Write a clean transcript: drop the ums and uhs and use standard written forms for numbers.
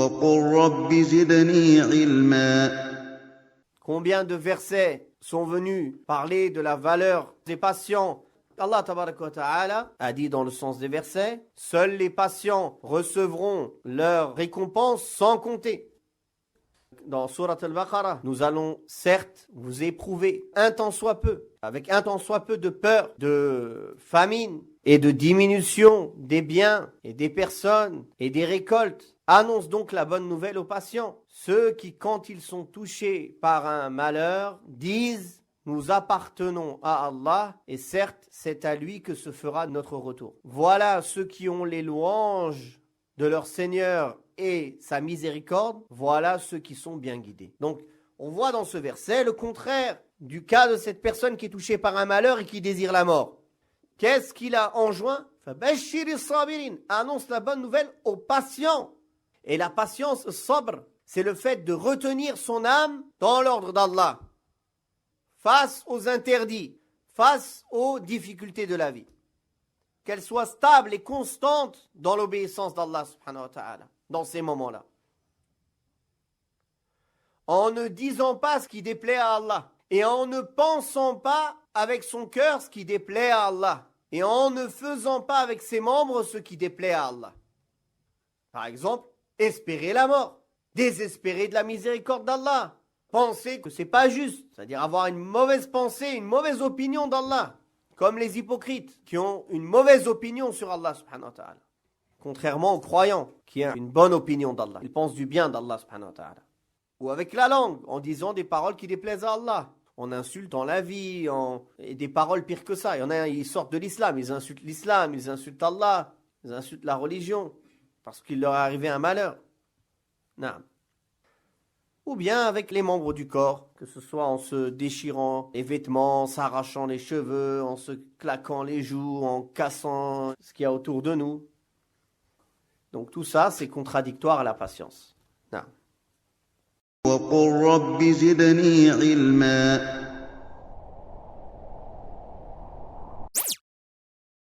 وقل رب زدني علما. Combien de versets sont venus parler de la valeur des patients? Allah tabaraka wa ta'ala a dit dans le sens des versets, seuls les patients recevront leur récompense sans compter. Dans Surat al-Baqarah, nous allons certes vous éprouver un tant soit peu, avec un tant soit peu de peur, de famine et de diminution des biens et des personnes et des récoltes. Annonce donc la bonne nouvelle aux patients. Ceux qui, quand ils sont touchés par un malheur, disent « Nous appartenons à Allah et certes, c'est à lui que se fera notre retour. » Voilà ceux qui ont les louanges de leur Seigneur et sa miséricorde, voilà ceux qui sont bien guidés. Donc, on voit dans ce verset le contraire du cas de cette personne qui est touchée par un malheur et qui désire la mort. Qu'est-ce qu'il a enjoint? Annonce la bonne nouvelle aux patients. Et la patience, sabr, c'est le fait de retenir son âme dans l'ordre d'Allah, face aux interdits, face aux difficultés de la vie. Qu'elle soit stable et constante dans l'obéissance d'Allah subhanahu wa ta'ala, dans ces moments-là. En ne disant pas ce qui déplaît à Allah, et en ne pensant pas avec son cœur ce qui déplaît à Allah, et en ne faisant pas avec ses membres ce qui déplaît à Allah. Par exemple, espérer la mort, désespérer de la miséricorde d'Allah, penser que c'est pas juste, c'est-à-dire avoir une mauvaise pensée, une mauvaise opinion d'Allah, comme les hypocrites qui ont une mauvaise opinion sur Allah subhanahu wa ta'ala. Contrairement aux croyants qui ont une bonne opinion d'Allah. Ils pensent du bien d'Allah subhanahu wa ta'ala. Ou avec la langue, en disant des paroles qui déplaisent à Allah, en insultant la vie, et des paroles pires que ça. Il y en a, ils sortent de l'islam, ils insultent Allah, ils insultent la religion, parce qu'il leur est arrivé un malheur. Non. Ou bien avec les membres du corps, que ce soit en se déchirant les vêtements, en s'arrachant les cheveux, en se claquant les joues, en cassant ce qu'il y a autour de nous. Donc tout ça, c'est contradictoire à la patience. Non. وقل رب زدني علما.